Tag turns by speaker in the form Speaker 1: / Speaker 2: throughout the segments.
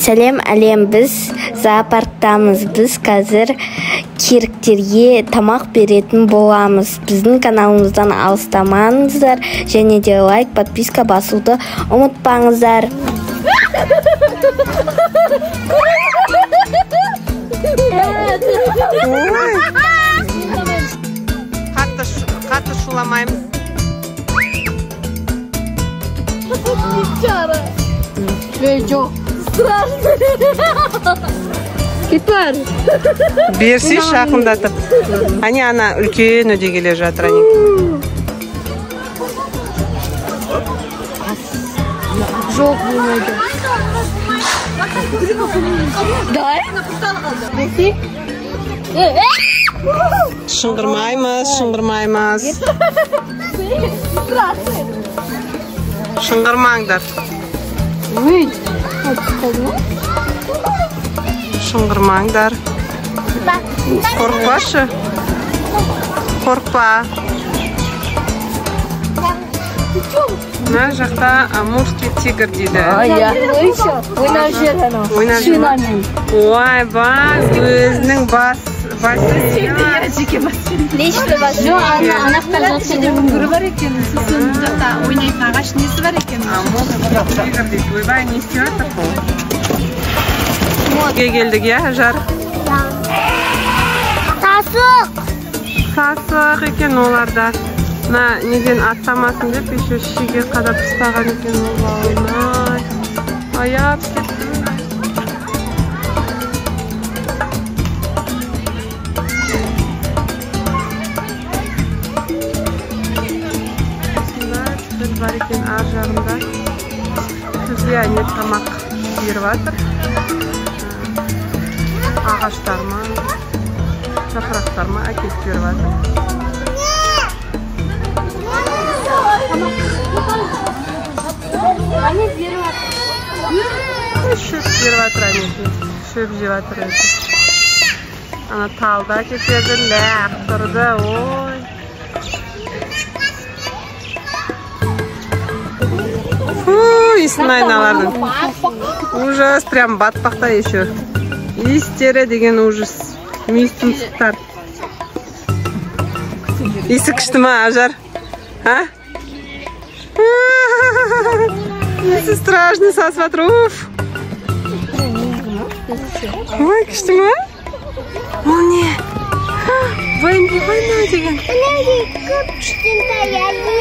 Speaker 1: Сәлем әлем, біз зоопарктамыз. Біз қазір керіктерге тамақ беретін боламыз. Біздің каналымыздан алыстамаңыздар, және де лайк, подписка басуды ұмытпаңыздар.
Speaker 2: Қатты шуламаймыз.
Speaker 3: Жоқ. Кетпәр.
Speaker 2: Берсей шақындатып. Ане ана үлкен өде келе жатыр.
Speaker 3: Жоқ болмайды. Дай. Берсей.
Speaker 2: Шыңғырмаймыз. Шыңғырмаңдар. Шыңғырмаңдар. Қорқпашы. Қорқпа. Мына жақта амурский тигр дейді.
Speaker 3: Ойнап жүр анау.
Speaker 2: Ой, бас, өзінің бас.
Speaker 3: Нешті бас? Жоқ, анақтар жақсыда үңгірі бар екен. Сосын жақта ойнайтын ағаш несі бар екен.
Speaker 2: Тигр дейді. Ойбай, не істеп жатыр? Келдік, я, Ажар? Сасық екен оларда. Неден аттамасын деп, еще шеге қадап ұстаған екен олар. Аяп кетті. Бар екен ар жағында. Күзге әне тамақ беріп жатыр. Ағаштарма, жапырақтарма әкеліп беріп жатыр. Шөп беріп жатыр әне. Шөп жеп жатыр. Ана талда кетеді, ләқ тұрды. Ой. Иісін айналардың. Ужас, прям батпақта еще. Иістері деген ужас. Мүйістің тұттар. Иісі күшті ма, Ажар? Иісі страшный сасып жатыр. Ой, күшті ма? Ол не? Бэмби, вайна деген.
Speaker 4: Көп кішкентай әлі.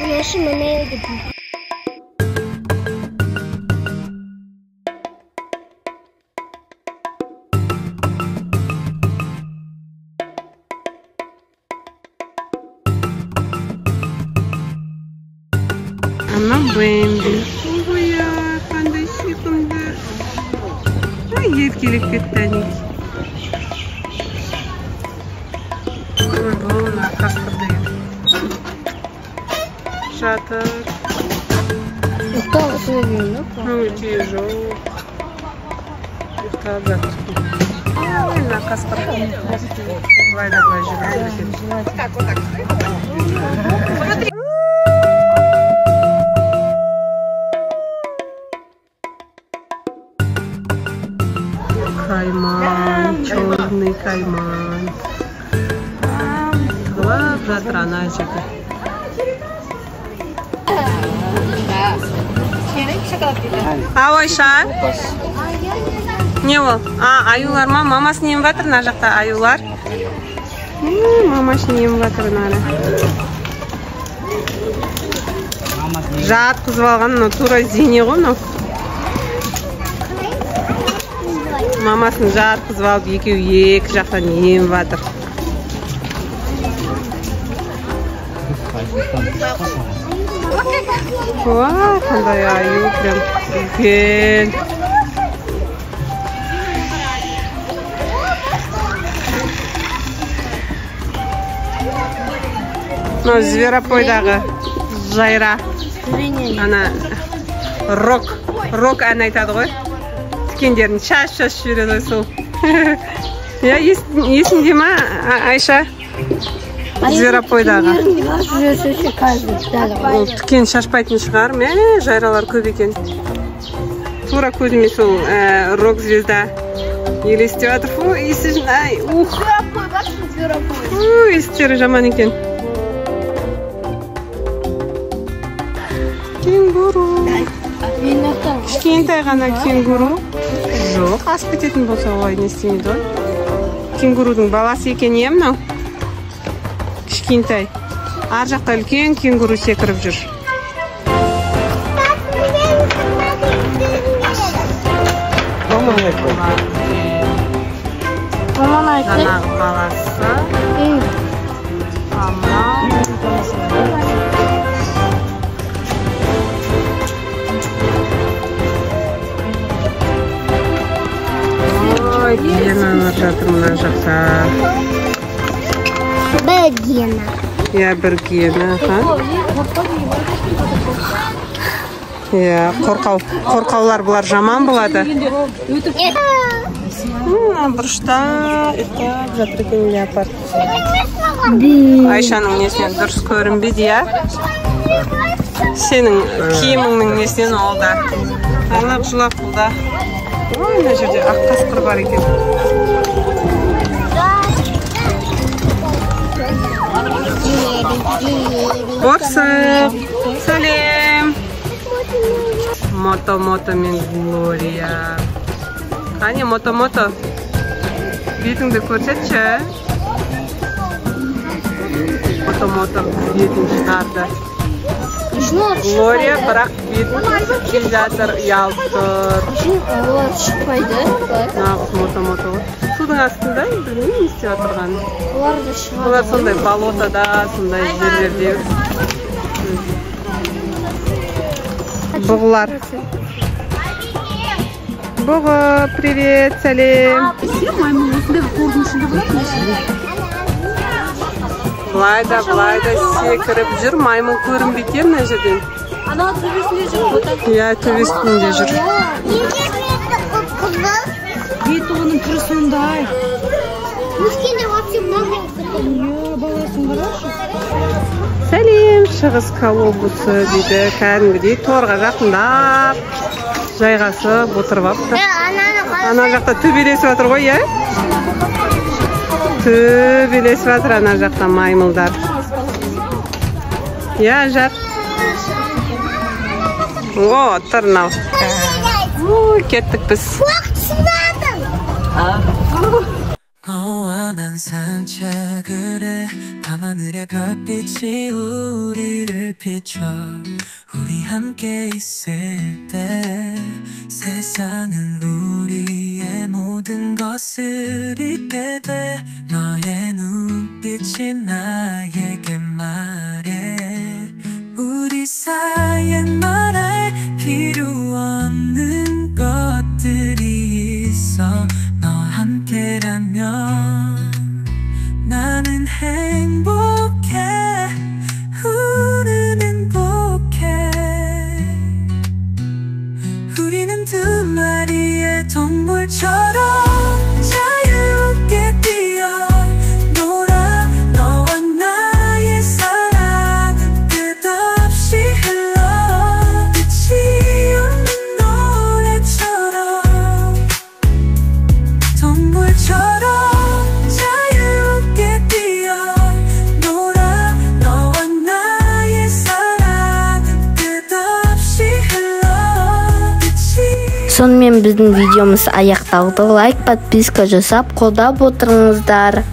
Speaker 4: Яшы мұны өдіп.
Speaker 2: Ана Бэмби. Ой, қандай сүйкімді. Еркелеп кетті әне. Ой, бұл қасқыр деген. Жатыр.
Speaker 3: Ұқтағы сөз деймін, да?
Speaker 2: Өте жоқ. Ұқтап жатыр. Ой, мына қасқыр. Былай да былай жүреді. Кайман, черный кайман. Тығылып жатыр ана жерде. Айша? Не ол? Аюлар ма? Мамасын еміп жатыр мына жақта аюлар. Мамасын еміп жатыр мына. Жатқызып алған, тура зене ғой мынау. Мамасын жатқызып алып, екеуі екі жақтан еміп жатыр. Ой, қандай аю, прям үлкен. Мынау Зверопойдағы жайра. Ана рок ән айтады ғой. Тікендерін шаш жібереді ғой сол. Есінде ма, Айша? Зверопойдағы.
Speaker 1: Кажется,
Speaker 2: Ол тікен шашпайтын шығар, жайралар көп екен. Тура көзіме сол рок-звезда елестеп жатыр. Фу, иісі жинай. Иістері жаман екен. Кенгуру. Кішкентай ғана кенгуру. Жоқ, асып кететін болса олай не істемейді ғой. Кенгурудың баласы екен мынау. Кішкентай. Ар жақта үлкен кенгуру секіріп жүр. Жаңағы баласы. Ой, гиеналар жатыр мына жақта.
Speaker 4: Бір гена.
Speaker 2: Иә, бір гиена. Иә, қорқаулар бұлар жаман болады. Бұрышта ұйықтап жатыр екен леопард. Айшаның несінен дұрыс көрінбейді, иә? Сенің киіміңнің несінен ол да. Айлап жылап бұл да. Ой, мына жерде ақ қасқыр бар екен. Борсып, сәлем. Мото-мото мен Глория. Қане, мото-мото. Бетіңді көрсетші. Мото-мото бетін шығарды. Глория бірақ бетін кел жатыр, ұялып тұр.
Speaker 1: олар шықпайды.
Speaker 2: Нағыз мото-мото. Судың астында, білмеймін не істеп отырғанын.
Speaker 1: Олар да шығады.
Speaker 2: Олар сондай болотада, сондай жерлерде. Бұғылар. Бұғы, привет, сәлем. Бұлайда секіріп жүр, маймыл көрінбейді мына жерден.
Speaker 3: Ана төбесінде жүр.
Speaker 2: Иә, төбесінде жүр.
Speaker 3: Беті оның түрі сондай.
Speaker 4: Мужчина вообще много.
Speaker 3: Баласын қарашы.
Speaker 2: Сәлем, шығыс колобусы дейді, кәдімгідей торға жақындап жайғасып отырып апты. Ана жақта төбелесіп жатыр ғой, иә? Төбелесіп жатыр ана жақта маймылдар. Иә, жат. О, тұрнау. Кеттік біз.
Speaker 5: 난 산책을 해 밤하늘의 별빛이 우리를 비춰 우리 함께 있을 때 세상은 우리의 모든 것을 잊게 돼 너의 눈빛이 나에게 말해 우리 사이엔 말할 필요 없는 것들이 있어 너와 함께라면 나는 행복해 우리는 행복해 우리는 두 마리의 동물처럼 자유롭게 뛰어 놀아 너와 나의 사랑은 끝없이 흘러 끝이 없는 노래처럼 동물처럼
Speaker 1: сонымен біздің видеомыз аяқталды. Лайк, подписка жасап қолдап отырыңыздар.